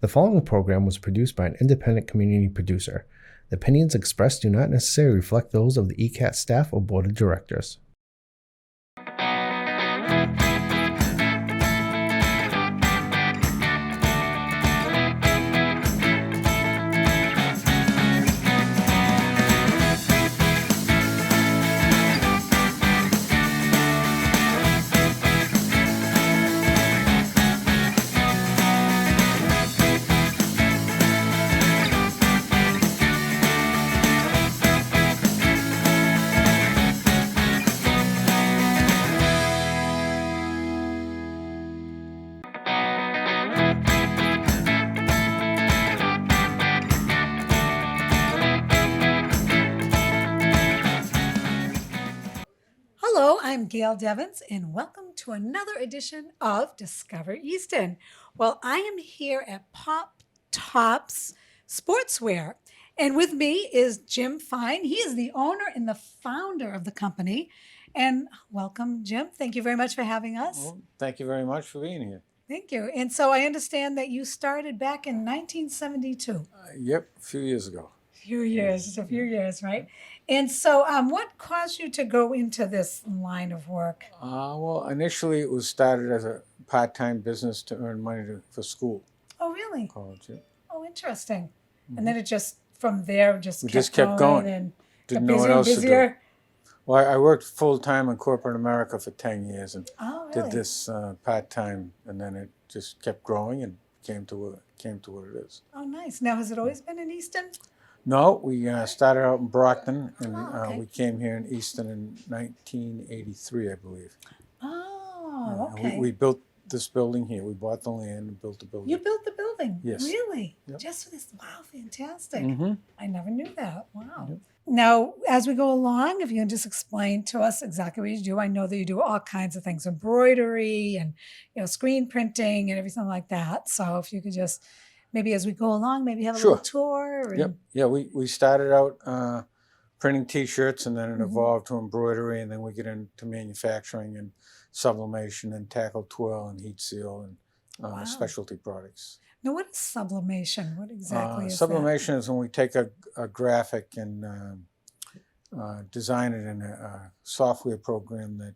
The following program was produced by an independent community producer. The opinions expressed do not necessarily reflect those of the ECAT staff or board of directors. Hello, I'm Gail Devins, and welcome to another edition of Discover Easton. Well, I am here at PopTops Sportswear, and with me is Jim Fine. He is the owner and the founder of the company. And welcome, Jim. Thank you very much for having us. Well, thank you very much for being here. Thank you. And so I understand that you started back in 1972. Yep, a few years ago. Just a few years, right? And so what caused you to go into this line of work? Well, initially it was started as a part-time business to earn money for school, Oh, really? college. Yeah. Oh, interesting. And then it just, from there, just We kept just kept going. and Didn't got know what busier and else to do. busier. Well, I worked full-time in corporate America for 10 years and Oh, really? did this part-time, and then it just kept growing and came to what it is. Oh, nice. Now, has it always been in Easton? No, we started out in Brockton, and Oh, okay. we came here in Easton in 1983, I believe. Oh, And okay. we built this building here. We bought the land and built the building. You built the building? Yes. Really? Yep. Just for this? Wow, fantastic. Mm-hmm. I never knew that. Wow. Yep. Now, as we go along, if you can just explain to us exactly what you do. I know that you do all kinds of things, embroidery and screen printing and everything like that. So if you could just maybe as we go along, maybe have a Sure. little tour. And, Yep. Yeah, we started out printing T-shirts, and then it Mhm. evolved to embroidery, and then we get into manufacturing and sublimation and tackle twirl and heat seal and Wow. specialty products. Now, what is sublimation? What exactly is Sublimation is when we take a graphic and design it in a software program that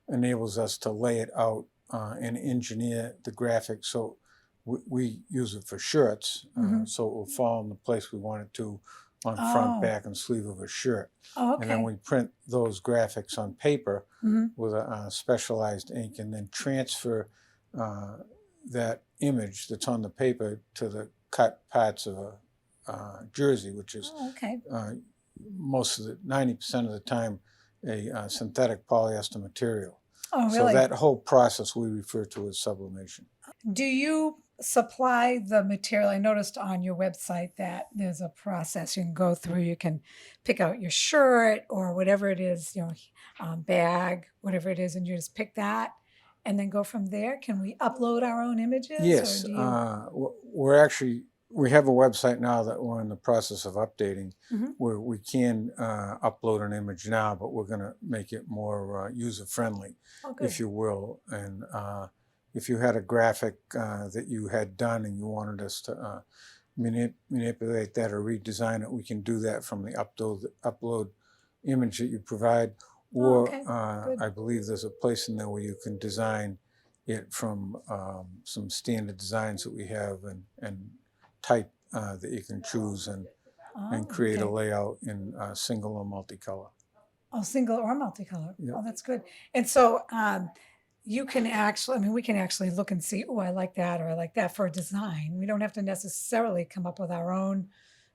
enables us to lay it out and engineer the graphic. So we use it for shirts, Mhm. so it will fall in the place we want it to on Oh. front, back, and sleeve of a shirt. that? Oh, And then okay. we print those graphics on paper Mhm. with a specialized ink, and then transfer that image that's on the paper to the cut parts of a jersey, which is Oh, okay. most of the 90% of the time a synthetic polyester material. Oh, So really? that whole process we refer to as sublimation. Do you supply the material? I noticed on your website that there's a process you can go through. You can pick out your shirt or whatever it is, bag, whatever it is, and you just pick that and then go from there. Can we upload our own images? Yes, Or do you... we have a website now that we're in the process of updating, Mhm. where we can upload an image now, but we're going to make it more user-friendly, Oh, good. if you will. And if you had a graphic that you had done and you wanted us to manipulate that or redesign it, we can do that from the upload image that you provide. Oh, Or okay. Good. I believe there's a place in there where you can design it from some standard designs that we have and type that you can choose and Oh, create a okay. layout in single or multicolor. Oh, single or multicolor. Yeah. Oh, that's good. And so you can actually, we can actually look and see, oh, I like that or I like that for a design. We don't have to necessarily come up with our own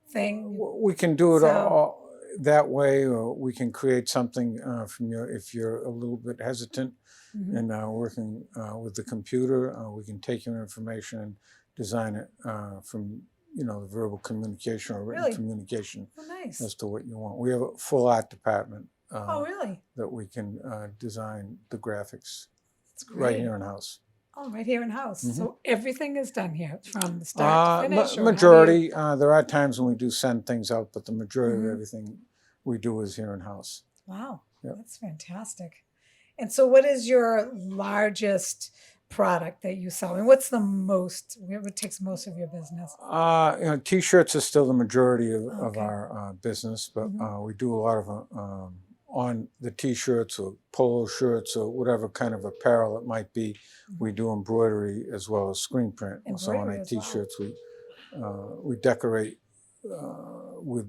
thing. We can do it So- all that way, or we can create something from if you're a little bit hesitant Mhm. in working with the computer. We can take your information and design it from the verbal communication or written Really? communication Oh, nice. as to what you want. We have a full art department Oh, really? that we can design the graphics That's great. right here in house. Oh, right here in house. Mhm. So everything is done here from the start to finish? or how do you- Majority. There are times when we do send things out, but the majority Mhm. of everything we do is here in house. Wow, Yep. that's fantastic. And so what is your largest product that you sell? And what's the most, what takes most of your business? T-shirts are still the majority of Okay. our business, but Mhm. we do a lot of on the T-shirts or polo shirts or whatever kind of apparel it might be. We do embroidery as well as screen print. So on Embroidery our as well. T-shirts, we decorate with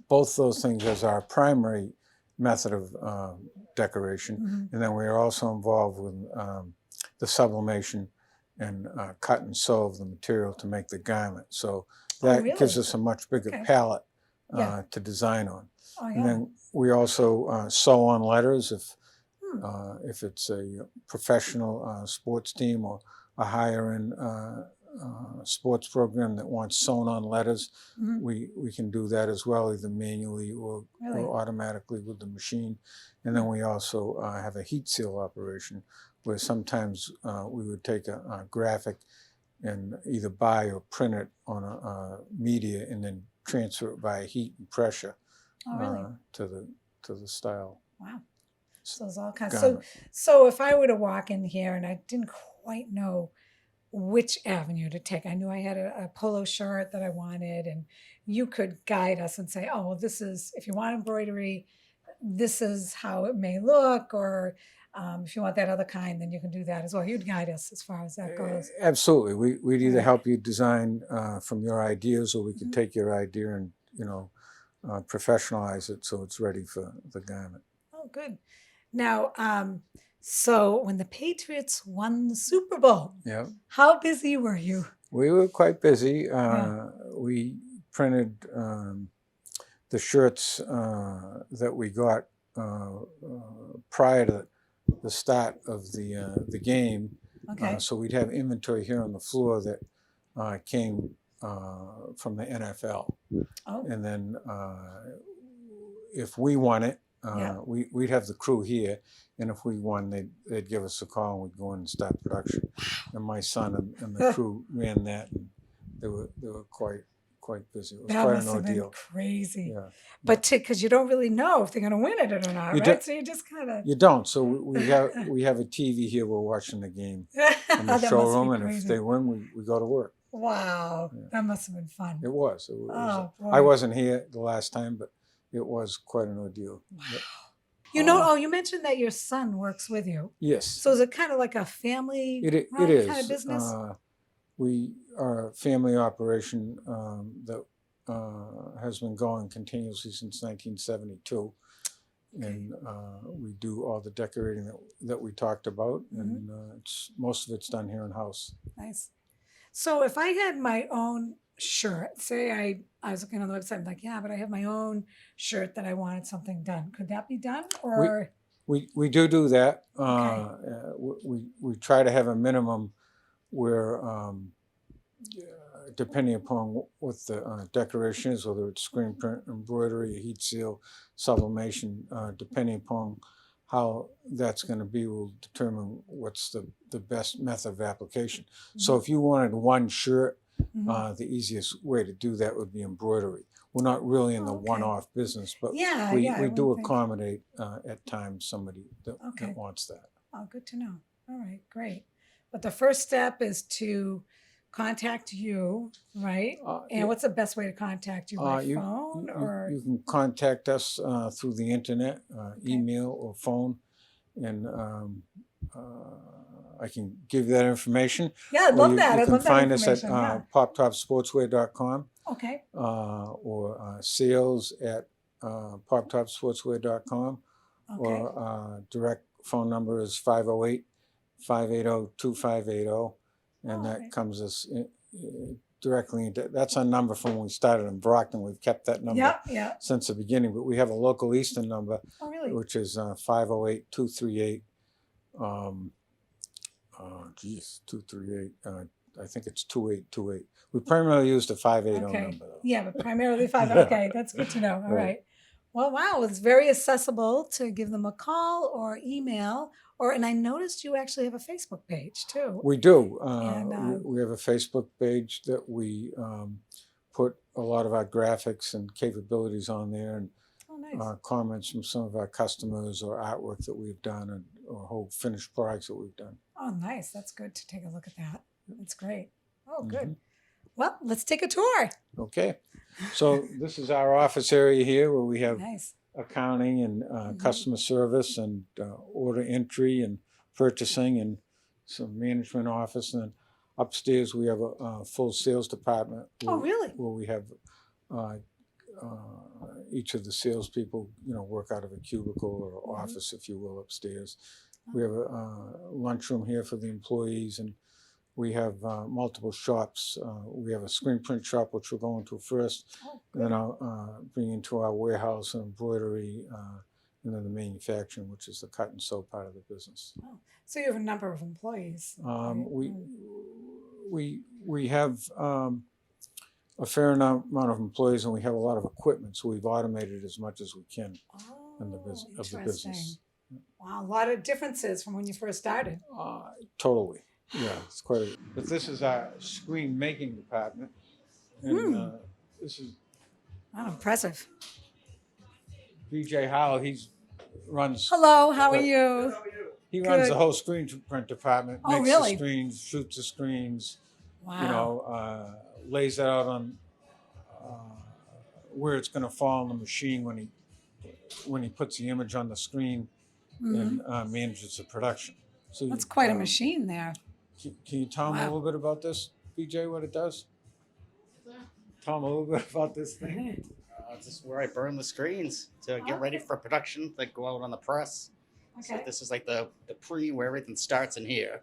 both those things as our primary method of decoration, Mhm. and then we are also involved with the sublimation and cut and sew of the material to make the garment. So Oh, that gives really? us a much bigger Okay. palette Yeah. to design on. Oh, And yeah. then we also sew on letters Hmm. if it's a professional sports team or a higher end sports program that wants sewn on letters. Mhm. We can do that as well, either manually Really? or automatically with the machine. And then we also have a heat seal operation where sometimes we would take a graphic and either buy or print it on a media and then transfer it by heat and pressure Oh, really? to the style Wow. So there's all kinds. garment. So if I were to walk in here and I didn't quite know which avenue to take, I knew I had a polo shirt that I wanted, and you could guide us and say, oh, well, this is, if you want embroidery, this is how it may look, or if you want that other kind, then you can do that as well. You'd guide us as far as that goes. Absolutely. We'd either Right. help you design from your ideas, or we could Mhm. take your idea and professionalize it so it's ready for the garment. Oh, good. Now, so when the Patriots won the Super Bowl, Yeah, how busy were you? we were quite busy. Yeah. We printed the shirts that we got prior to the start of the game. Okay. So we'd have inventory here on the floor that came from the NFL. Oh, And then if we won it, Yeah. we'd have the crew here, and if we won, they'd give us a call and we'd go in and start production. And my son and the crew ran that, and they were quite busy. It was that quite must an have been ordeal. crazy. Yeah, But because you don't really know if they're going to win it or not, You right? don't- So you just kind of. you don't. So we have a TV here. We're watching the game in the That must showroom, be and if crazy. they win, we go to work. Wow, Yeah. that must have been fun. It was. Oh, I boy. wasn't here the last time, but it was quite an ordeal. But, You mentioned that your son works with you. yes. So is it kind of like a family It run is. kind of business? We are a family operation that has been going continuously since 1972, and we do all the decorating that we talked about, and most of it's done here in house. Nice. So if I had my own shirt, say I was looking on the website, I'm like, yeah, but I have my own shirt that I wanted something done. Could that be done? Or We do that. Okay. We try to have a minimum where, depending upon what the decoration is, whether it's screen print, embroidery, heat seal, sublimation, depending upon how that's going to be, will determine what's the best method of application. So if you wanted one shirt, the easiest way to do that would be embroidery. We're not really in the Okay. one-off business, but Yeah, we yeah, I do would think. accommodate at times somebody Okay. that wants that. Oh, good to know. All right, great. But the first step is to contact you, right? And what's the best way to contact you? By phone or? You can contact us through the internet, email or phone, and I can give you that information. Yeah, I'd Or love that. You I'd can love that find us at information. Yeah. PopTopsSportswear.com Okay. or sales at PopTopsSportswear.com, Okay. or direct phone number is 508-580-2580, and that Okay. comes us directly into, that's our number from when we started in Brockton. We've kept that number Yeah. since the beginning, but we have a local Easton number, Oh, really? which is 508-238, 238, I think it's 2828. We primarily use the 580 Okay. number, though. Yeah, but primarily five. Okay, that's good to know. All Right. right. Well, wow, it's very accessible to give them a call or email. And I noticed you actually have a Facebook page too. We do. And, We have a Facebook page that we put a lot of our graphics and capabilities on there, and Oh, nice. comments from some of our customers or artwork that we've done, and whole finished products that we've done. Oh, nice. That's good to take a look at that. That's great. Oh, good. Mhm. Well, let's take a tour. Okay, so this is our office area here where we have Nice. accounting and customer service and order entry and purchasing and some management office. And then upstairs we have a full sales department. Oh, really? Where we have each of the salespeople, work out of a cubicle or office, if you will, upstairs. We have a lunchroom here for the employees, and we have multiple shops. We have a screen print shop, which we'll go into first. Oh, And then I'll bring into our warehouse and embroidery, and then the manufacturing, which is the cut and sew part of the business. Oh, so you have a number of employees. Right? We have a fair amount of employees, and we have a lot of equipment, so we've automated as much as we can in the of the business. Wow, a lot of differences from when you first started. Totally. Yeah, it's quite a. But this is our screen making department, and this is Wow, impressive. BJ Howell. He runs. Hello, how are you? He runs Good. the whole screen print department. Oh, Makes really? the screens, shoots the screens. Wow. Lays it out on where it's going to fall on the machine when he puts the image on the screen and manages the production. So That's quite a machine there. Can you tell me a little bit about this, BJ? What it does? Tell me a little bit about this thing. This is where I burn the screens to get ready for production that go out on the press. So Okay. this is like the pre where everything starts in here.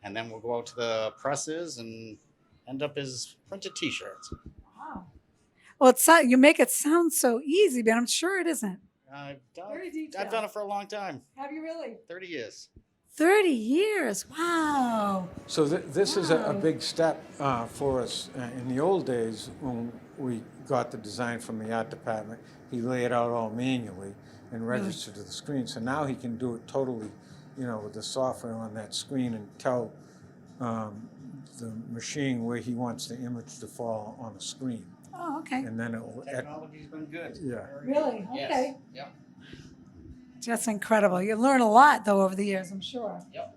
And then we'll go out to the presses and end up as printed t-shirts. Wow. Well, you make it sound so easy, but I'm sure it isn't. Very detailed. I've done it for a long time, Have you really? 30 years. 30 years. Wow. So this is a Wow. big step for us. In the old days, when we got the design from the art department, he laid it out all manually and registered to the screen. So now he can do it totally, with the software on that screen and tell the machine where he wants the image to fall on the screen. Oh, okay. And then it will. Technology's been good. Yeah. Really? Yes. Okay. Yep. That's incredible. You learn a lot, though, over the years, I'm sure. Yep.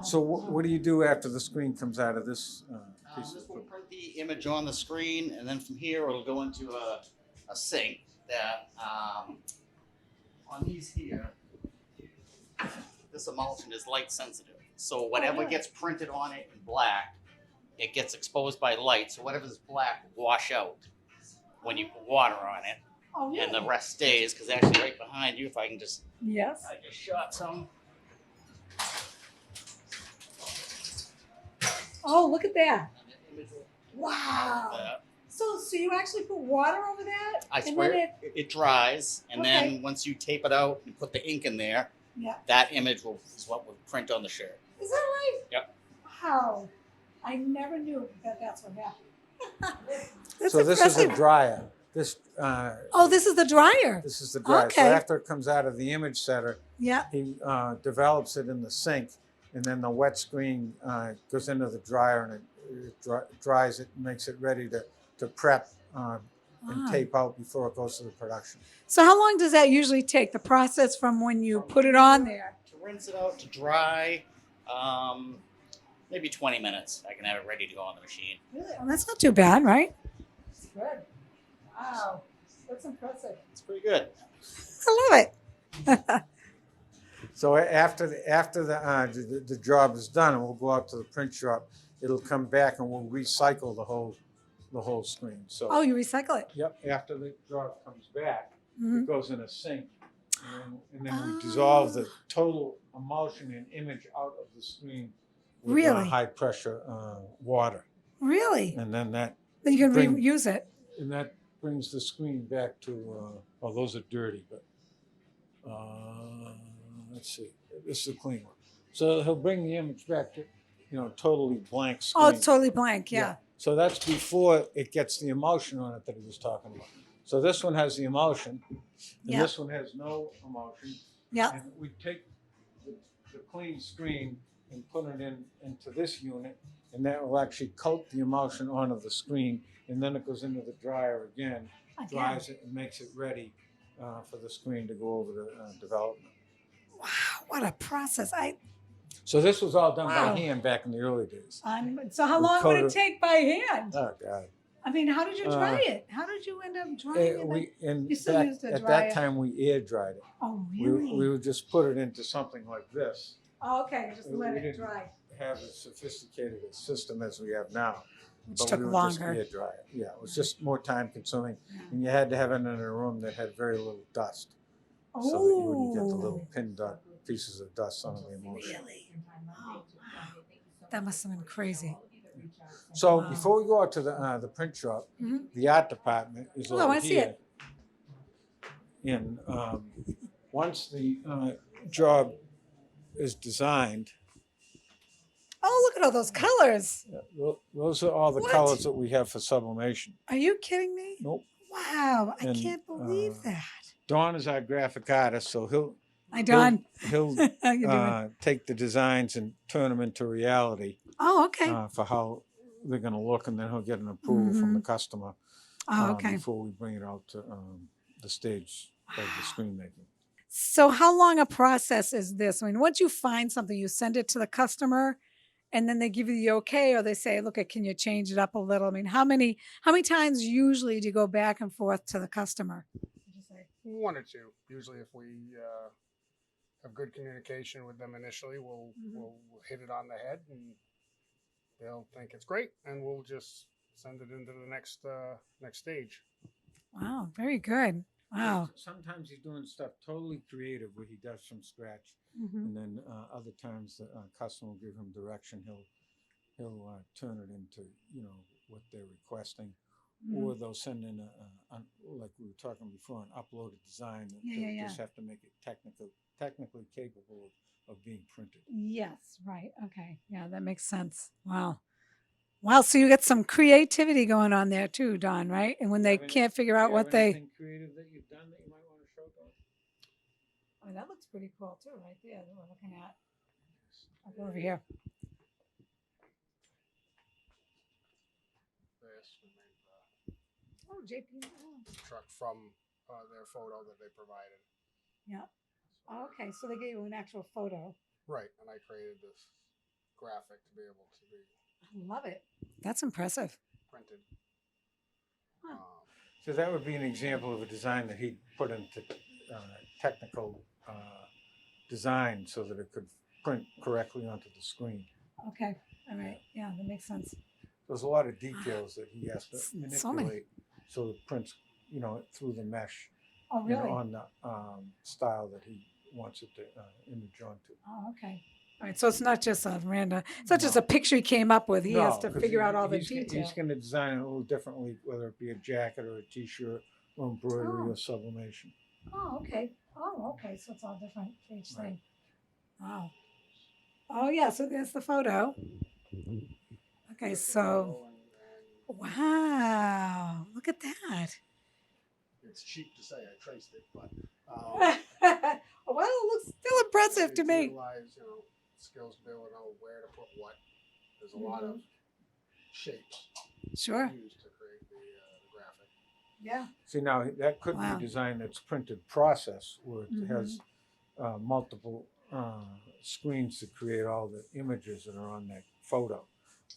So what do you do after the screen comes out of this piece This of will equipment? print the image on the screen, and then from here it'll go into a sink that on these here, this emulsion is light sensitive. So whatever really? gets printed on it in black, it gets exposed by light. So whatever's black will wash out when you put water on it, Oh, really? and the rest stays. Because actually, right behind you, if I can just, Yes. I just shot some. Oh, look at that. And the image will Wow. that. So you actually put water over that? I and swear then it dries, and Okay. then once you tape it out and put the ink in there, Yeah. that image is what will print on the shirt. Is that right? Yep. Wow. I never knew that that's what happened. That's So this is a impressive. dryer. This Oh, this is the dryer. this is the dryer. Okay. So after it comes out of the image setter, Yeah. he develops it in the sink, and then the wet screen goes into the dryer, and it dries it and makes it ready to prep and Wow. tape out before it goes to the production. So how long does that usually take, the process from when you put it on there? To rinse it out, to dry, maybe 20 minutes. I can have it ready to go on the machine. Really? Well, that's not too bad, right? That's good. Wow. That's impressive. It's pretty good. I love it. So after the job is done, and we'll go out to the print shop, it'll come back and we'll recycle the whole screen. So Oh, you recycle it. yep, after the job comes back, Mhm. it goes in a sink, and then we dissolve the total emulsion and image out of the screen with Really? high pressure water, Really? and then that Then you can Bring- reuse it. brings the screen back to. Oh, those are dirty, but let's see. This is a clean one. So he'll bring the image back to, totally blank screen. Oh, it's totally blank. Yeah. So that's before it gets the emulsion on it that he was talking about. So this one has the emulsion, and Yeah. this one has no emulsion. Yeah. And we take the clean screen and put it into this unit, and that will actually coat the emulsion onto the screen, and then it goes into the dryer again, Again. dries it, and makes it ready for the screen to go over to development. Wow, what a process. So this was all done Wow. by hand back in the early days. So how We long would it coated- take by hand? Oh God. I mean, how did you dry it? How did you end up drying it? You still Back, used a at dryer? that time we air dried it. Oh, We really? would just put it into something like this. Oh, okay, just let we it didn't dry. have as sophisticated a system as we have now. Which But took we would longer. just air dry it. Yeah, it was just more time consuming, and you had to have it in a room that had very little dust, so that you wouldn't get the little pieces of dust on the emulsion. Really? Oh, wow. That must have been crazy. So Wow. before we go out to the print shop, Mhm. the art department is Oh, I over wanna see here. And once the job is designed, Oh, look at all those colors. those are all the What? colors that we have for sublimation. Are you kidding me? Nope. Wow, I And, can't believe that. Don is our graphic artist, so Hi, Don. he'll How you doing? take the designs and turn them into reality Oh, okay. for how they're going to look, and then he'll get an approval from the customer Oh, okay. before we bring it out to the stage of the screen making. So how long a process is this? I mean, once you find something, you send it to the customer and then they give you the okay, or they say, look, can you change it up a little? I mean, how many times usually do you go back and forth to the customer? Would you say? One or two. Usually, if we have good communication with them initially, we'll hit it on the head, and they'll think it's great, and we'll just send it into the next stage. Wow, very good. Wow. Sometimes he's doing stuff totally creative where he does from scratch, Mhm. and then other times the customer will give him direction. He'll turn it into what they're requesting, or they'll send in like we were talking before, an uploaded design that they just have to make it technically capable of being printed. Yes, right. Okay. Yeah, that makes sense. Wow. Wow. So you get some creativity going on there too, Don, right? And when they can't figure out what they. Anything creative that you've done that you might want to show, Don? Oh, that looks pretty cool too, right there that we're looking at. I'll go over here. This we made Oh, JP. Oh. the truck from their photo that they provided. Yeah. Oh, okay. So they gave you an actual photo. Right, and I created this graphic to be able to be I love it. That's impressive. printed. Huh. So that would be an example of a design that he put into technical design so that it could print correctly onto the screen. Okay. All right. Yeah, that makes sense. There's a lot of details that he has to So many. manipulate so it prints, through the mesh, Oh, really? on the style that he wants it to image onto. Oh, okay. All right. So it's not just a random. It's not just a picture he came up with. He has to 'cause figure out all the he's details. going to design it a little differently, whether it be a jacket or a T-shirt or embroidery Oh. or sublimation. Oh, okay. Oh, okay. So it's all different for each thing. Wow. Oh, yeah. So there's the photo. Okay. So, wow. Look at that. It's cheap to say I traced it, but Well, it looks still impressive to me. Utilize, skills to be able to know where to put what. There's a lot of shapes Sure. used to create the graphic. Yeah. See, now that could Wow. be design that's printed process where it Mhm. has multiple screens to create all the images that are on that photo.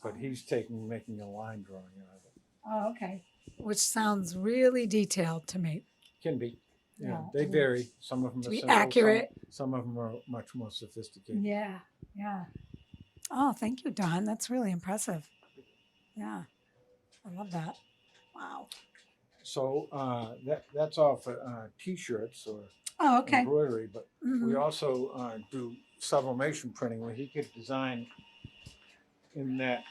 But he's making a line drawing out of it. Oh, okay. Which sounds really detailed to me. Can be. Yeah. They vary. Some of them To are be simple, accurate. Some of them are much more sophisticated. Yeah. Yeah. Oh, thank you, Don. That's really impressive. Yeah. I love that. Wow. So that's all for T-shirts or Oh, okay. embroidery, but we Mhm. also do sublimation printing where he could design in that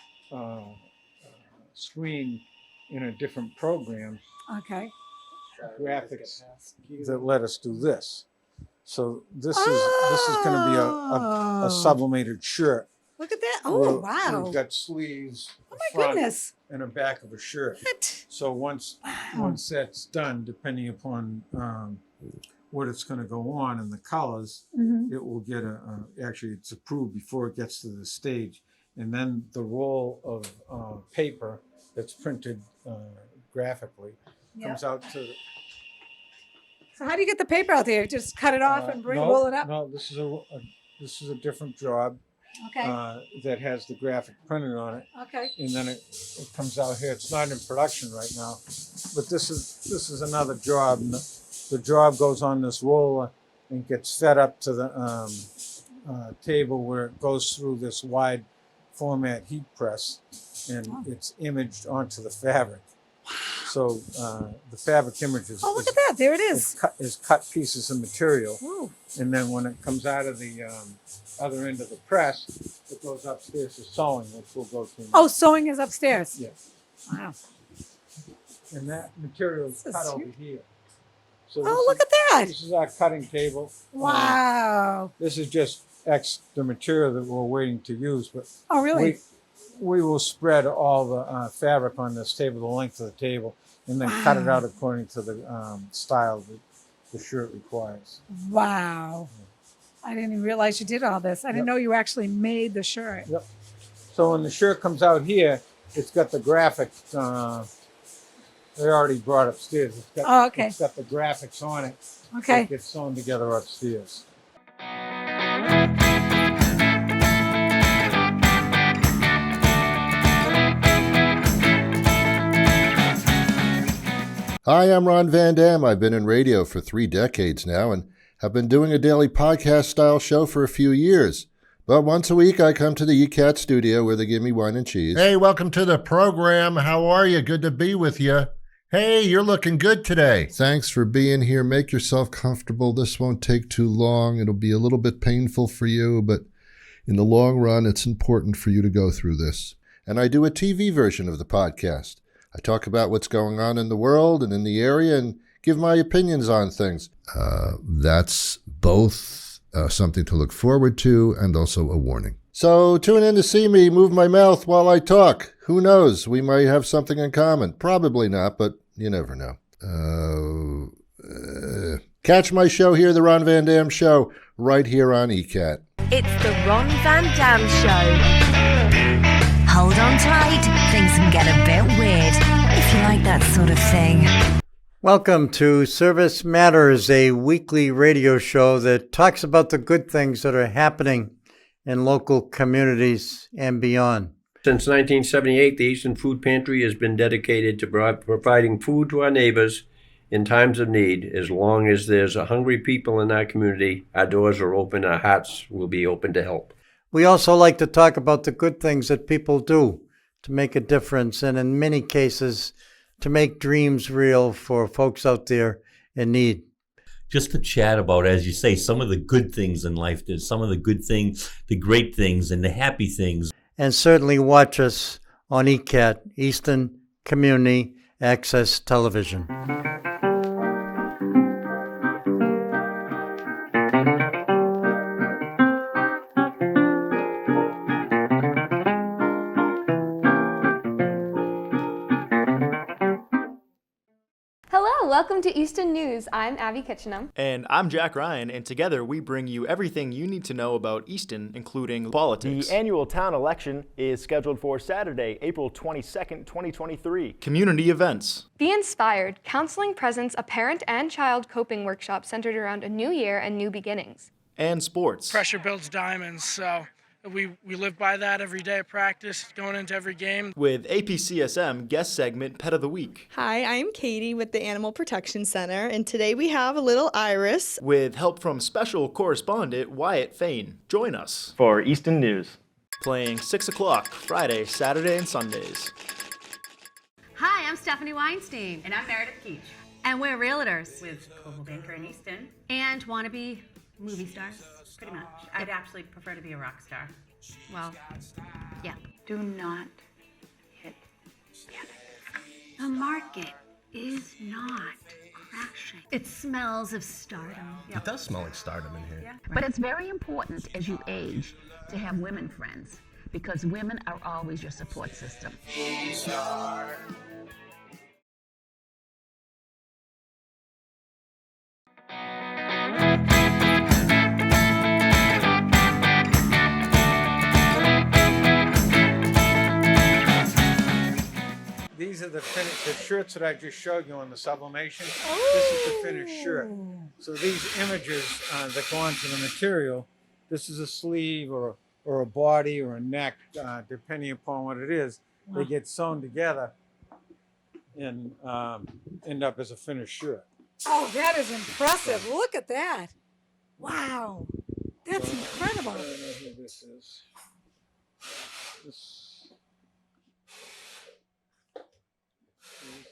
screen in a different program Okay. graphics that let us do this. So this is going to be a Oh. sublimated shirt. Look at that. where Oh, wow. We've got sleeves, Oh, a my front, goodness. and a back of a shirt. What? So once that's done, depending upon what it's going to go on and the colors, Mhm. it will get actually it's approved before it gets to the stage, and then the roll of paper that's printed graphically Yeah. comes out to So how do you get the paper out there? Just cut it off and roll it up? No, this is a different job Okay. that has the graphic printed on it. Okay. And then it comes out here. It's not in production right now, but this is another job. And the job goes on this roller and gets fed up to the table where it goes through this wide format heat press, and it's imaged onto the fabric. So the fabric image is, Look at that. There it is. is cut pieces of material. Ooh. And then when it comes out of the other end of the press, it goes upstairs to sewing, which we'll go to. Oh, sewing is upstairs. Yes. Wow. And that material is cut over here. So Look at that. This is our cutting table. Wow. This is just the material that we're waiting to use, but Oh, really? we will spread all the fabric on this table, the length of the table, and then cut it out according to the style that the shirt requires. Wow. I didn't even realize you did all this. I didn't know you actually made the shirt. Yep. So when the shirt comes out here, it's got the graphics. They already brought upstairs. Okay. It's got the graphics on it. Okay. It gets sewn together upstairs. Hi, I'm Ron Van Dam. I've been in radio for 3 decades now and have been doing a daily podcast-style show for a few years. But once a week, I come to the ECAT studio where they give me wine and cheese. Hey, welcome to the program. How are you? Good to be with you. Hey, you're looking good today. Thanks for being here. Make yourself comfortable. This won't take too long. It'll be a little bit painful for you, but in the long run, it's important for you to go through this. And I do a TV version of the podcast. I talk about what's going on in the world and in the area and give my opinions on things. That's both something to look forward to and also a warning. So tune in to see me move my mouth while I talk. Who knows? We might have something in common. Probably not, but you never know. Catch my show here, The Ron Van Dam Show, right here on ECAT. It's the Ron Van Dam Show. Hold on tight, things can get a bit weird, if you like that sort of thing. Welcome to Service Matters, a weekly radio show that talks about the good things that are happening in local communities and beyond. Since 1978, the Easton Food Pantry has been dedicated to providing food to our neighbors in times of need. As long as there's hungry people in our community, our doors are open, our hearts will be open to help. We also like to talk about the good things that people do to make a difference, and in many cases, to make dreams real for folks out there in need. Just to chat about, as you say, some of the good things in life, some of the good things, the great things, and the happy things. And certainly watch us on ECAT, Easton Community Access Television. Welcome to Easton News. I'm Abby Kitchenham. And I'm Jack Ryan, and together we bring you everything you need to know about Easton, including politics. The annual town election is scheduled for Saturday, April 22nd, 2023. Community events. Be Inspired. Counseling presents a parent and child coping workshop centered around a new year and new beginnings. And sports. Pressure builds diamonds, so we live by that every day of practice, going into every game. With APCSM guest segment Pet of the Week. Hi, I'm Katie with the Animal Protection Center, and today we have a little Iris. With help from special correspondent Wyatt Fain. Join us for Easton News. Playing 6 o'clock, Friday, Saturday, and Sundays. Hi, I'm Stephanie Weinstein. And I'm Meredith Keach. And we're realtors. With Coldwell Banker in Easton. And want to be movie stars. Pretty much. I'd actually prefer to be a rock star. Well, yeah. Do not hit panic. The market is not crashing. It smells of stardom. It does smell like stardom in here. Yeah. But it's very important as you age to have women friends, because women are always your support system. these are the shirts that I just showed you on the sublimation. This is the finished shirt. So these images that go onto the material, this is a sleeve or a body or a neck, depending upon what it is. They get sewn together and end up as a finished shirt. Oh, that is impressive. Look at that. Wow. That's incredible. Here this is. This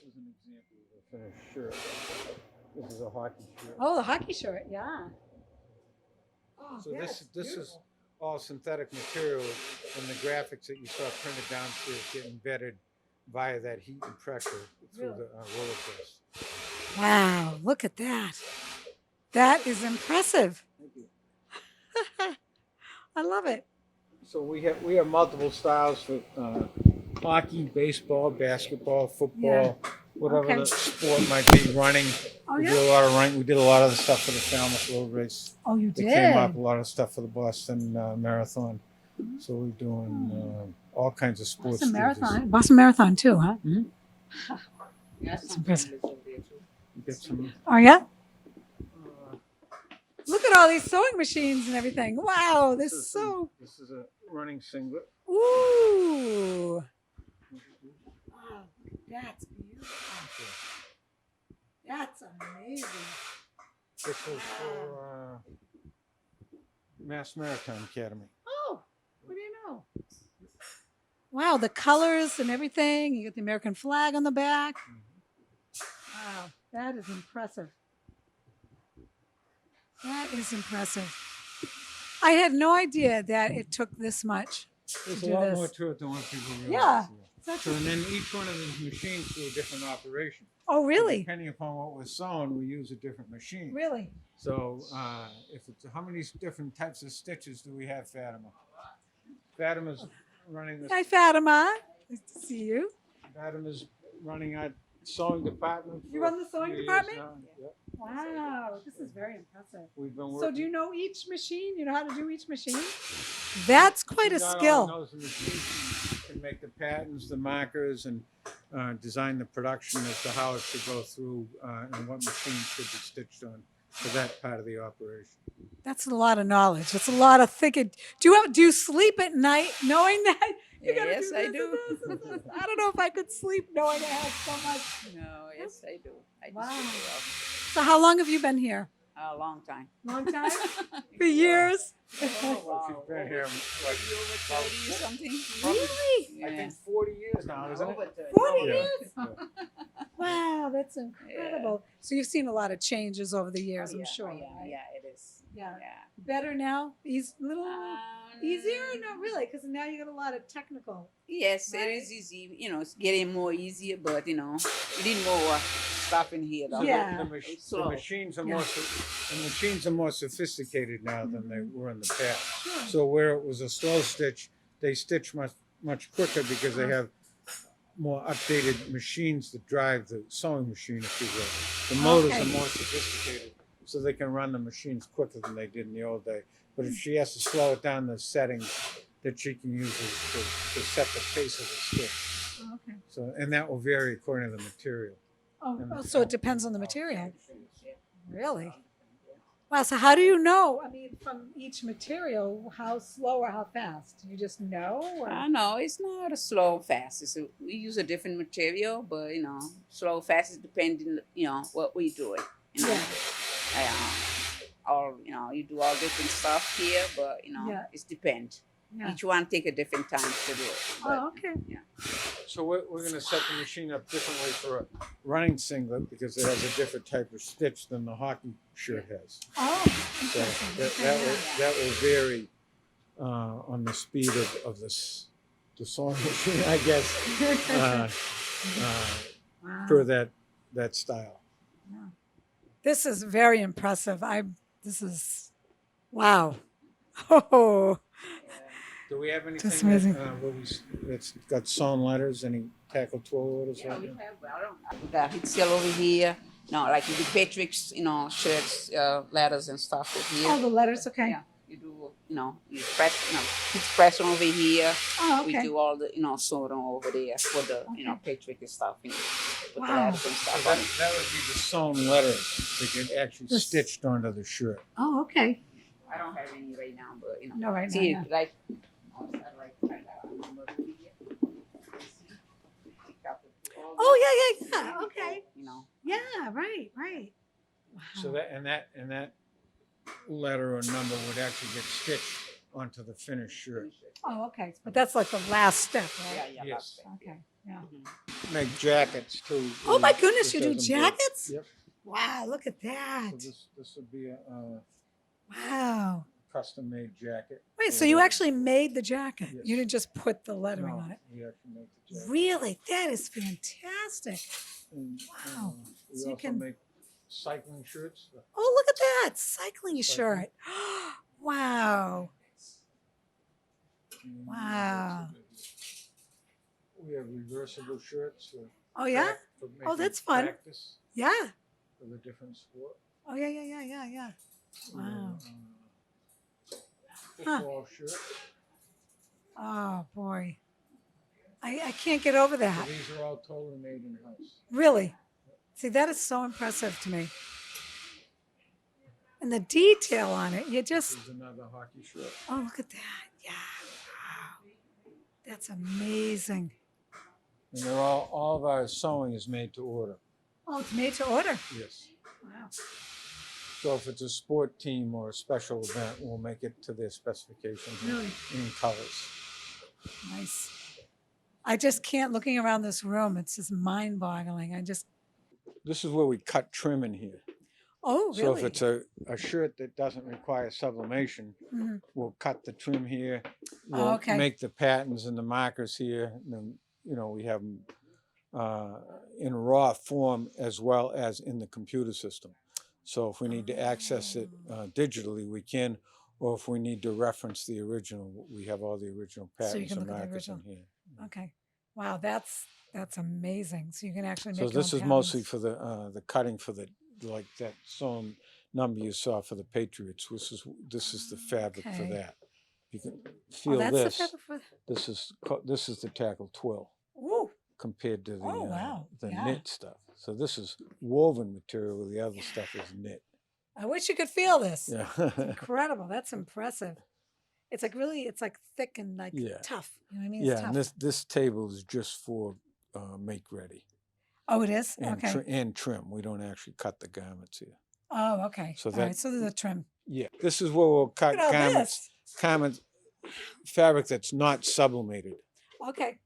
is an example of a finished shirt. This is a hockey shirt. Oh, the hockey shirt, yeah. Oh, So this is all synthetic material, and the graphics that you saw printed downstairs get embedded via that heat and pressure through the roller press. Wow, look at that. That is impressive. I love it. So we have multiple styles for hockey, baseball, basketball, football, whatever the sport might be. Running. We did a lot of running. We did a lot of the stuff for the Falmouth Road Race. Oh, you They did? came up a lot of stuff for the Boston Marathon. So we're doing all kinds of sports. Boston Marathon. Boston Marathon too, huh? Mm-hmm. That's impressive. Get some. Oh, yeah? Look at all these sewing machines and everything. Wow, this is so... This is a running singlet. Ooh. Wow, that's beautiful. That's amazing. This was for Mass Maritime Academy. Oh, what do you know? Wow, the colors and everything. You got the American flag on the back. Wow, that is impressive. That is impressive. I had no idea that it took this much There's to a do lot this. more to it than what people realize. Yeah. So and then each one of these machines do a different operation. Oh, really? So depending upon what was sewn, we use a different machine. Really? So if it's how many different types of stitches do we have, Fatima? Fatima's running this. Hi, Fatima. Nice to see you. Fatima's running our sewing department. You run the sewing department? Yep. Wow, this is very impressive. We've been working. So do you know each machine? You know how to do each machine? That's quite a Not skill. only knows the machine, she can make the patterns, the markers, and design the production as to how it should go through and what machine should be stitched on for that part of the operation. That's a lot of knowledge. That's a lot of thinking. Do you sleep at night knowing that? You gotta Yes, do I this do. and this and this? I don't know if I could sleep knowing I had so much. No, yes, I do. I Wow. do sleep well. So how long have you been here? A long time. Long time? For years? Oh, wow. She's been here like Over 30 something. Really? I think 40 years now, isn't it? 40 Yeah. years? Wow, that's incredible. So you've seen a lot of changes over the years, I'm sure. Yeah, right? yeah, it is. Yeah. Better now? Little easier? Not really, because now you got a lot of technical. Yes, Right? it is easy. You know, it's getting more easier, but you know, you need more stuff in here. Though. So Yeah. It's the slow. machines are Yeah. the machines are more sophisticated now than they were in the past. Sure. So where it was a slow stitch, they stitch much quicker because they have more updated machines that drive the sewing machine, if you will. The motors Okay. are more sophisticated, so they can run the machines quicker than they did in the old day. But if she has to slow it down, the settings that she can use to set the pace of the stitch. Okay. So, and that will vary according to the material. Oh, so it depends on the material. Really? Wow, so how do you know, I mean, from each material, how slow or how fast? You just know? Or? I know it's not a slow fast. We use a different material, but you know, slow fast is depending. You know what we do it. You know, you do all different stuff here, but you know, it's depend. Yeah. Each one take a different time to do it. But, Oh, okay. Yeah. So we're going to set the machine up differently for a running singlet because it has a different type of stitch than the hockey shirt has. Oh, So interesting. that will vary on the speed of the sewing machine, I guess, per that style. This is very impressive. This is, wow. Oh, Do we have That's anything amazing. that's got sewn letters? Any tackle tool orders? Yeah, right we now? have. We got Hitzel over here. No, like the Patrick's, you know, shirts, letters and stuff over here. all the letters, okay. Yeah, you do you press, he's pressing over here. Oh, We okay. do all the, sewing over there for the, Patrick and stuff, with the Wow. letters and stuff So on that, it. that would be the sewn letters that get actually This- stitched onto the shirt. Oh, okay. I don't have any right now, but, No, right now, see, yeah. like, I got a number over here. Oh, yeah. Okay. You know. Yeah, right. Wow. So that letter or number would actually get stitched onto the finished shirt. Oh, okay. But that's like the last step, right? Yeah. Yes. Okay. Yeah. Make jackets too. Oh my goodness, you do Because I'm broke. jackets? Yep. Wow, look at that. So this would be a Wow. custom-made jacket. Wait, so you actually made the jacket? Yes. You didn't just put the lettering No, on it? we actually make the jacket. Really? That is fantastic. And, Wow. we So you also can- make cycling shirts. Oh, look at that. Cycling shirt. Wow. Wow. We have reversible shirts. Oh, yeah? for Oh, making that's fun. Practice Yeah. for the different sport. Oh, yeah. Wow. Football shirt. Oh, boy. I can't get over So that. these are all totally made in house. Really? See, that is so impressive to me. And the detail on it, you just, This is another hockey shirt. oh, look at that. Yeah. Wow. That's amazing. And they're all of our sewing is made to order. Oh, it's made to order. Yes. Wow. So if it's a sport team or a special event, we'll make it to their specifications Really? in colors. Nice. I just can't, looking around this room, it's just mind boggling. This is where we cut trim in here. Oh, So if really? it's a shirt that doesn't require sublimation, Mhm. we'll cut the trim here. Oh, We'll okay. make the patterns and the markers here. And then, we have them in raw form as well as in the computer system. So if we need to access it digitally, we can. Or if we need to reference the original, we have all the original So you patterns can and look at the markers in original. here. Okay. Wow, that's amazing. So you can actually make So your this own is mostly patterns. for the cutting for the, like that sewn number you saw for the Patriots. This is the fabric for Okay. that. You can feel that's the this. fabric for- This is the tackle twill Ooh. compared to the Oh, wow. the Yeah. knit stuff. So this is woven material. The other stuff is knit. I wish you could feel this. Yeah. It's incredible. That's impressive. It's like really, it's like thick and like Yeah. tough. You know what I mean? It's Yeah, tough. and this table is just for make ready Oh, it is? and Okay. and trim. We don't actually cut the garments here. Oh, okay. So All right. that- So there's a trim. Yeah, this is where we'll cut Look at all garments, fabric that's not sublimated. Okay.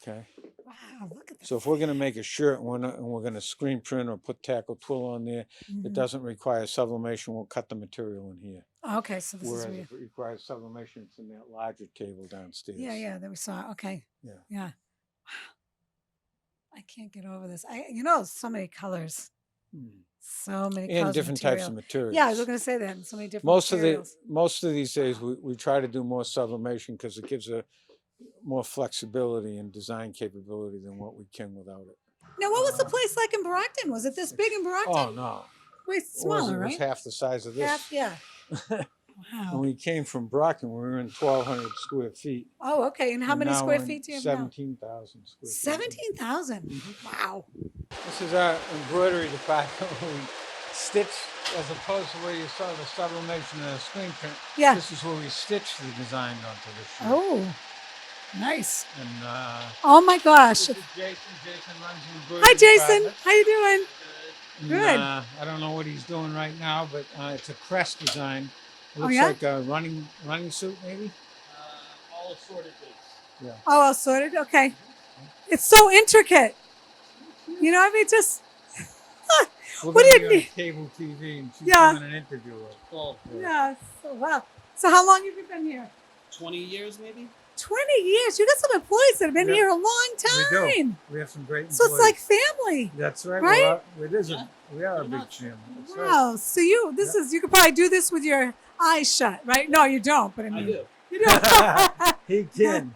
Okay. Wow, look at that. So if we're going to make a shirt and we're going to screen print or put tackle twill on there, Mhm. it doesn't require sublimation. We'll cut the material in here. Okay, so this Whereas is real. if it requires sublimation, it's in that larger table downstairs. Yeah, that we saw. Okay. Yeah. Yeah. Wow. I can't get over this. So many colors. So many colors. And different types of materials. Yeah, I was going to say that. And so many different Most materials. of these days we try to do more sublimation because it gives a more flexibility and design capability than what we can without it. Now, what was the place like in Brockton? Was it this big in Brockton? Oh no. Way It smaller, was right? half the size of this. Half, yeah. Wow. When we came from Brockton, we were in 1,200 square feet. Oh, okay. And how many now square we're in feet do you have now? 17,000 square feet. 17,000. Wow. This is our embroidery department. We stitch, as opposed to where you saw the sublimation and the screen print. Yeah. This is where we stitch the design onto the shirt. Oh, nice. And Oh my gosh. this is Jason. Jason runs the embroidery Hi, Jason. department. How you doing? And, Good. I don't know what he's doing right now, but it's a crest design. It Oh, looks yeah? like a running suit, maybe. All assorted things. Yeah. Oh, all sorted. Okay. It's so intricate. You know, I mean, just. We're What gonna do you be on need? cable TV, and she's Yeah. doing an interview with us. Well, Yeah. So, wow. So, how long have you been here? 20 years maybe? 20 years. You got some employees that have been Yeah. here a long We time. do. We have some great So, it's employees. like family. That's right. right? We are a big family. That's right. Wow. So, you could probably do this with your eyes shut, right? No, you don't. But I mean, do. You do. He can.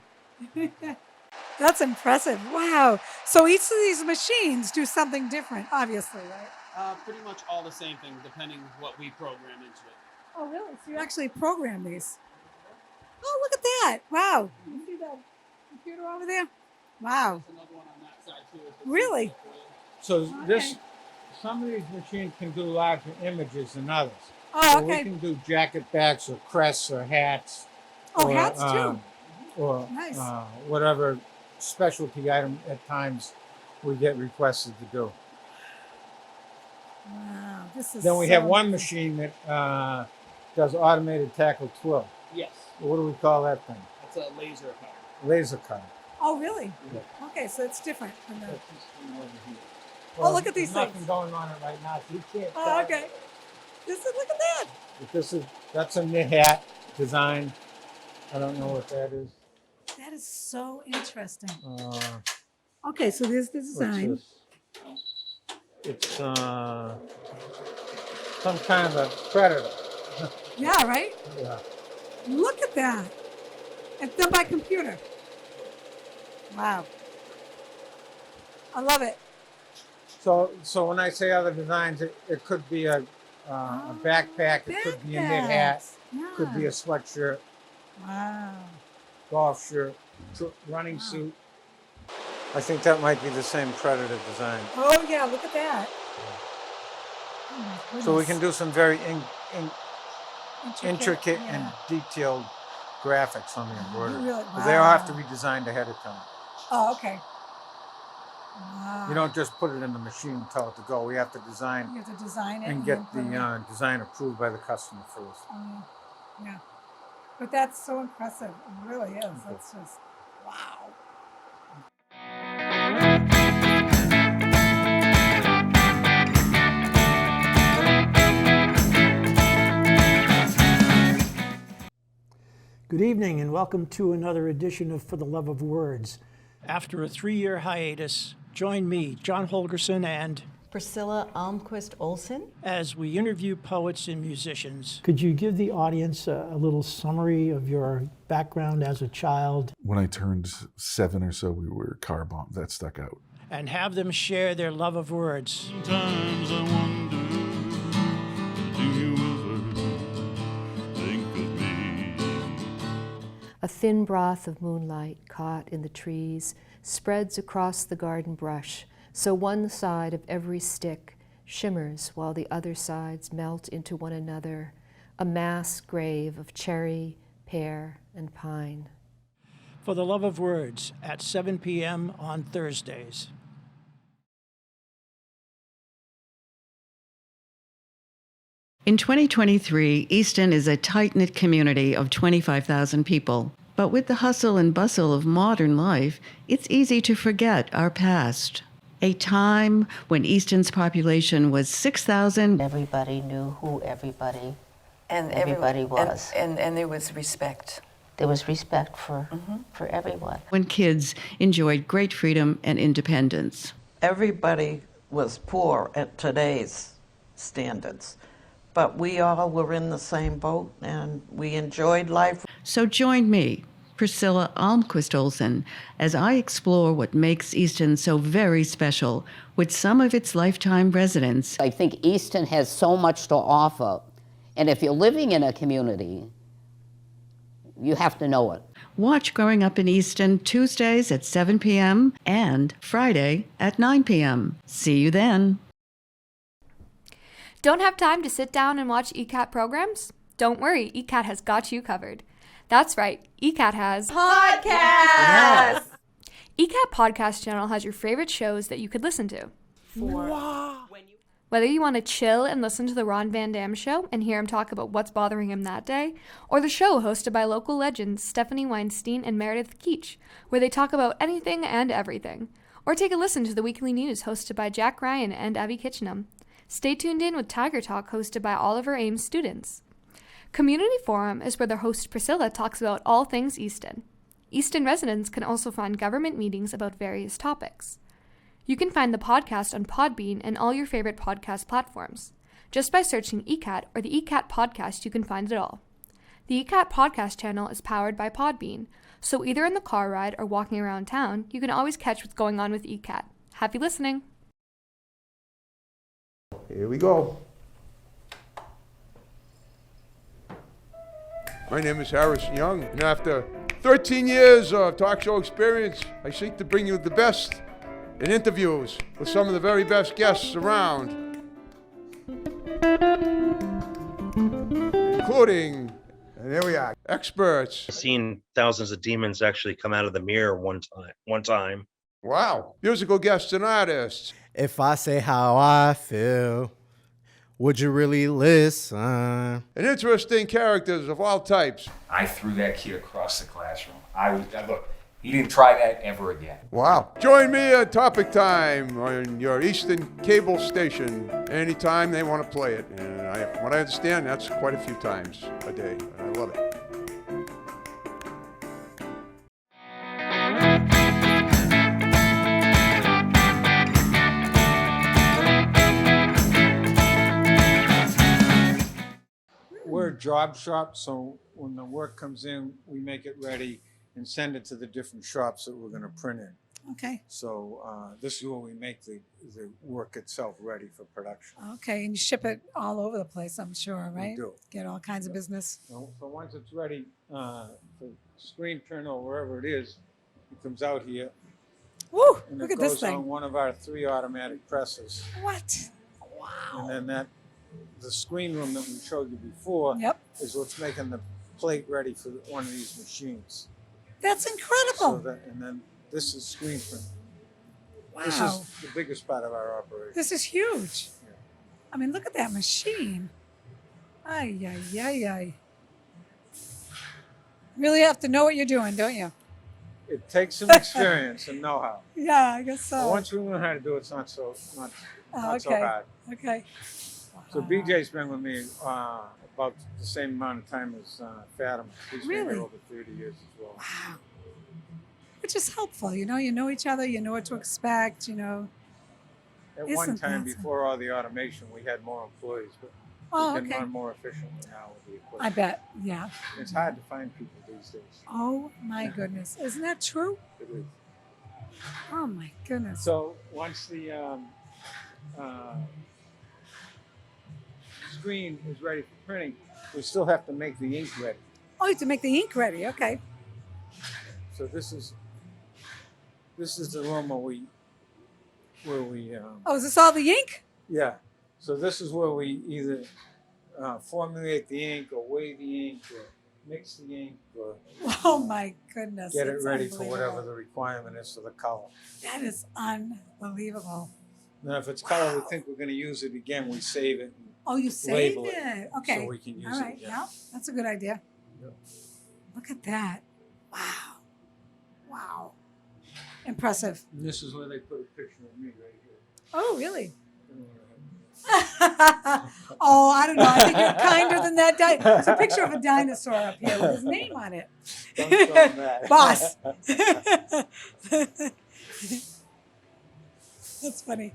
That's impressive. Wow. So each of these machines do something different, obviously, right? Pretty much all the same thing, depending what we program into it. Oh, really? So you actually program these? Oh, look at that. Wow. You see that computer over there? Wow. Really? So some of these machines can do larger images than others. Oh, so okay. we can do jacket backs or crests or hats. Oh, or, hats too. Or Nice. whatever specialty item at times we get requested to do. Wow, this is Then we so have one nice. machine that does automated tackle twill. Yes. What do we call that thing? It's a laser cutter. Laser cutter. Oh, really? Yeah. Okay, so it's different from the... Well, look at these there's things. nothing going on it right now, so you can't Oh, tell. okay. Look at that. But that's a knit hat design. I don't know what that is. That is so interesting. Uh, Okay, so there's the what's design. this? It's some kind of a predator. Yeah, right? Yeah. Look at that. It's done by computer. Wow. I love it. So when I say other designs, it could be a backpack, it could be a knit hat, Backpacks. could be Yeah. a sweatshirt, Wow. golf shirt, running suit. I think that might be the same predator design. Oh, yeah, look at that. Oh, my So we goodness. can do some very intricate yeah. and detailed graphics on the embroidery. Really? But they all have to Wow. be designed ahead of time. Oh, okay. Wow. You don't just put it in the machine and tell it to go. We have to design You have to design it and get then put it in. the design approved by the customer first. Yeah. But that's so impressive. It really is. That's just, wow. Good evening and welcome to another edition of For the Love of Words. After a 3-year hiatus, join me, John Holgerson, and Priscilla Almquist Olson, as we interview poets and musicians. Could you give the audience a little summary of your background as a child? When I turned 7 or so, we were car bombed. That stuck out. And have them share their love of words. Sometimes I wonder, do you ever think of me? A thin broth of moonlight caught in the trees spreads across the garden brush, so one side of every stick shimmers while the other sides melt into one another, a mass grave of cherry, pear, and pine. For the Love of Words at 7 p.m. on Thursdays. In 2023, Easton is a tight-knit community of 25,000 people. But with the hustle and bustle of modern life, it's easy to forget our past. A time when Easton's population was 6,000. Everybody knew who everybody everybody was. And there was respect. There was respect for everyone. When kids enjoyed great freedom and independence. Everybody was poor at today's standards, but we all were in the same boat and we enjoyed life. So join me, Priscilla Almquist Olson, as I explore what makes Easton so very special with some of its lifetime residents. I think Easton has so much to offer, and if you're living in a community, you have to know it. Watch Growing Up in Easton Tuesdays at 7 p.m. and Friday at 9 p.m. See you then. Don't have time to sit down and watch ECAT programs? Don't worry, ECAT has got you covered. That's right, ECAT has Podcast! ECAT Podcast Channel has your favorite shows that you could listen to. Wow. Whether you want to chill and listen to the Ron Van Dam Show and hear him talk about what's bothering him that day, or the show hosted by local legends Stephanie Weinstein and Meredith Keach, where they talk about anything and everything, or take a listen to the weekly news hosted by Jack Ryan and Abby Kitchenham. Stay tuned in with Tiger Talk hosted by Oliver Ames students. Community Forum is where their host Priscilla talks about all things Easton. Easton residents can also find government meetings about various topics. You can find the podcast on Podbean and all your favorite podcast platforms. Just by searching ECAT or the ECAT Podcast, you can find it all. The ECAT Podcast channel is powered by Podbean, so either in the car ride or walking around town, you can always catch what's going on with ECAT. Happy listening! Here we go. My name is Harrison Young, and after 13 years of talk show experience, I seek to bring you the best in interviews with some of the very best guests around, including, and here we are, experts. I've seen thousands of demons actually come out of the mirror one time. Wow. Musical guests and artists. If I say how I feel, would you really listen? And interesting characters of all types. I threw that kid across the classroom. Look, he didn't try that ever again. Wow. Join me at Topic Time on your Easton cable station anytime they want to play it. And from what I understand, that's quite a few times a day. I love it. We're a job shop, so when the work comes in, we make it ready and send it to the different shops that we're going to print in. Okay. So this is where we make the work itself ready for production. Okay, and you ship it all over the place, I'm sure, right? We do. Get all kinds of business. So once it's ready for screen print or wherever it is, it comes out here. Woo! And Look it at this goes thing. on one of our 3 automatic presses. What? Wow. And then the screen room that we showed you before is what's making the plate ready for one of these machines. That's incredible. And then this is screen print. Wow. This is the biggest part of our operation. This is huge. Yeah. I mean, look at that machine. Ay, ay, ay, ay. Really have to know what you're doing, don't you? It takes some experience and know-how. Yeah, I guess so. But once you learn how to do it, it's not so hard. Okay. So BJ's been with me about the same amount of time as Fatima. He's been Really? here over 30 years as well. Wow. Which is helpful, you know each other, you know what to expect, you know. At Isn't one time, that before all the automation, we had more employees, but Oh, we can okay. run more efficiently now with the equipment. I bet, yeah. It's hard to find people these days. Oh my goodness. Isn't that true? It is. Oh my goodness. So once the screen is ready for printing, we still have to make the ink ready. Oh, you have to make the ink ready, okay. So this is the room where we Oh, is this all the ink? yeah. So this is where we either formulate the ink or weigh the ink or mix the ink or Oh my goodness. get it that's ready for whatever unbelievable. the requirement is for the color. That is unbelievable. Now, if it's color we think we're going to use it again, we save it. And Oh, you saved label it. Okay. So we can use all right. it again. Yeah, that's a good idea. Yeah. Look at that. Wow. Wow. Impressive. And this is where they put a picture of me right here. Oh, really? Oh, I don't know. I think you're kinder than that. There's a picture of a dinosaur up here with his name on it. Don't show 'em that. Boss. That's funny.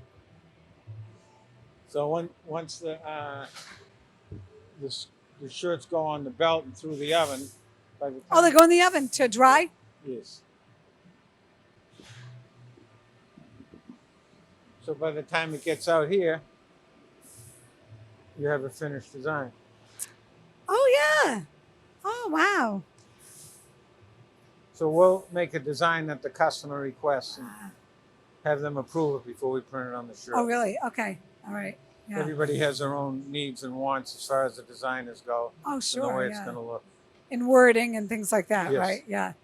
So once the shirts go on the belt and through the oven, by the time Oh, they go in the oven to dry? yes. So by the time it gets out here, you have a finished design. Oh, yeah. Oh, wow. So we'll make a design that the customer requests and have them approve it before we print it on the shirt. Oh, really? Okay. All right. Yeah. Everybody has their own needs and wants as far as the designers go. Oh, And the sure, way it's yeah. going to look. In wording and things like that, Yes. right? Yeah.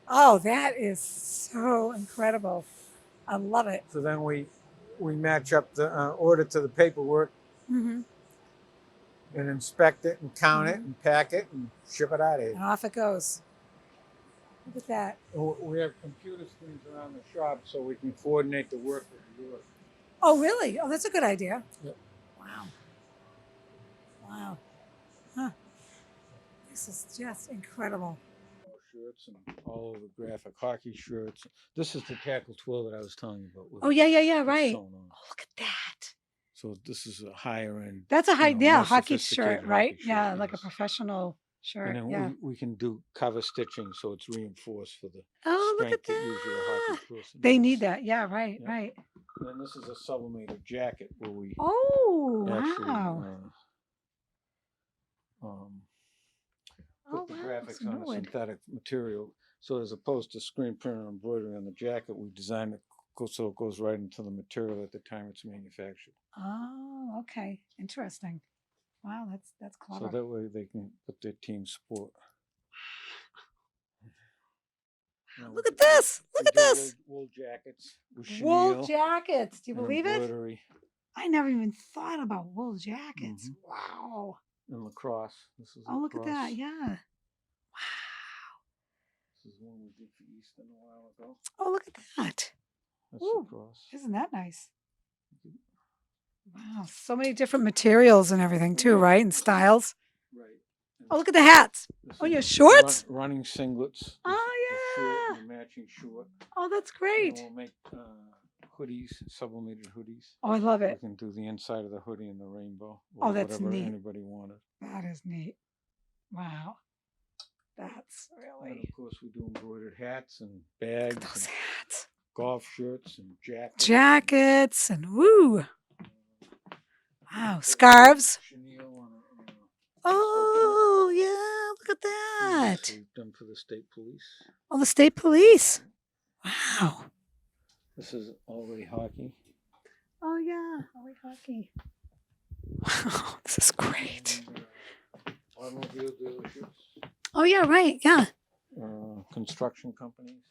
Oh, that is so incredible. I love it. So then we match up the order to the paperwork Mm-hmm. and inspect it and count it and pack it and ship it out of here. And off it goes. Look at that. We have computer screens around the shop so we can coordinate the work with the work. Oh, really? Oh, that's a good idea. Yep. Wow. Wow. Huh. This is just incredible. Shirts and all over graphic hockey shirts. This is the tackle twill that I was telling you about. with Oh, yeah, it's right. sewn on. Oh, look at that. So this is a higher end. That's a high, you know, yeah, more hockey sophisticated shirt, right? hockey shirt, Yeah, like a yes. professional shirt. And then Yeah. we can do cover stitching so it's reinforced for the Oh, look strength at that usually a hockey person They needs. need that. Yeah, right, Yeah. right. And then this is a sublimated jacket where we Oh, actually wow. put the graphics on a synthetic material. So as opposed to screen print or embroidery on the jacket, we designed it so it goes right into the material at the time it's manufactured. Oh, okay. Interesting. Wow, that's clever. So that way they can put their team sport. Look at this! Look at this! Wool jackets. Wool jackets. Do you believe it? Embroidery. I never even thought about wool jackets. Wow. And lacrosse. This is Oh, look at lacrosse. that. Yeah. This is one we did for Easton a while ago. Oh, look at that. That's Ooh, lacrosse. isn't that nice? Wow. So many different materials and everything too, right? And styles. Right. Oh, look at the hats. Oh, your shorts? Running singlets. Oh, yeah. The matching short. Oh, that's great. And we'll make hoodies, sublimated hoodies. Oh, I love it. We can do the inside of the hoodie in the rainbow. Oh, that's whatever neat. anybody wanted. That is neat. Wow. That's really. And of course, we do embroidered hats and bags. Those and hats. Golf shirts and jackets. Jackets and woo. Wow. Scarves. Oh, yeah. Look at that. This we've done for the state police. Oh, the state police. Wow. This is all-way hockey. Oh, yeah. All-way hockey. Wow. This is great. Automobile dealerships. Oh, yeah, right. Yeah. Construction companies.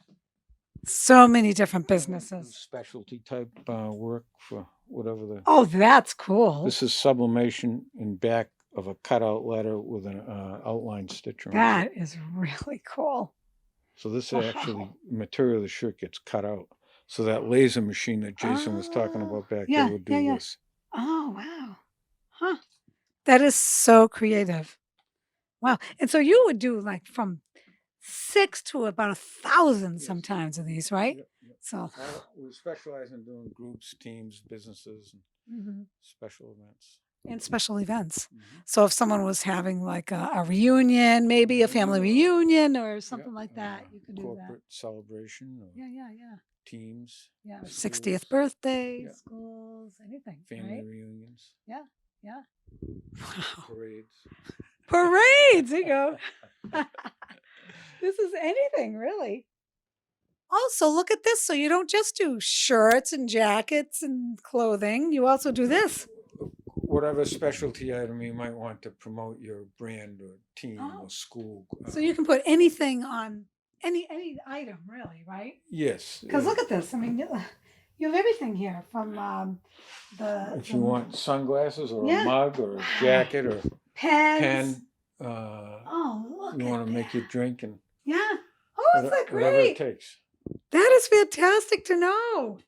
So many different businesses. Specialty type work for whatever the. Oh, that's cool. This is sublimation in back of a cutout letter with an outline stitch around That it. is really cool. So this is actually material of the shirt gets cut out. So that laser machine that Jason was talking about back yeah, there would do yeah. this. Oh, wow. Huh. That is so creative. Wow. And so you would do like from 6 to about 1,000 sometimes of these, right? Yep. So We specialize in doing groups, teams, businesses, and special events. and special events. So if someone was having like a reunion, maybe a family reunion or something like that, you could do that. Corporate celebration or Yeah. teams. Yeah. schools, 60th birthday, Yeah. schools, anything. family Right? reunions, Yeah. Wow. parades. Parades. There you go. This is anything, really. Also, look at this. So you don't just do shirts and jackets and clothing. You also do this. Whatever specialty item you might want to promote your brand or team or school. So you can put anything on any item, really, right? Yes. Because look at this. I mean, you have everything here from the. If you want sunglasses or Yeah. a mug or a jacket or Pens. pen, Oh, look you at want to make your drink and Yeah. Oh, isn't that whatever it great? takes. That is fantastic to know.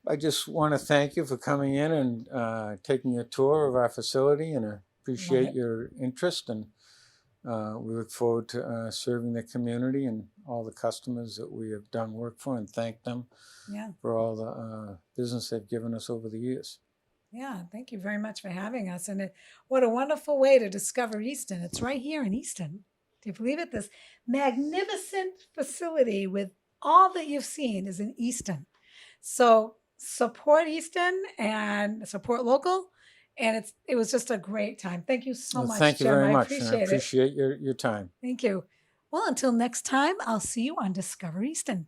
I just want to thank you for coming in and taking a tour of our facility, and I appreciate your interest, and we look forward to serving the community and all the customers that we have done work for, and thank them Yeah. for all the business they've given us over the years. Yeah, thank you very much for having us. And what a wonderful way to discover Easton. It's right here in Easton. Do you believe it? This magnificent facility with all that you've seen is in Easton. So support Easton and support local. And it was just a great time. Thank you so Well, much, thank you Jim. very I much, and I appreciate it. appreciate your time. Thank you. Well, until next time, I'll see you on Discover Easton.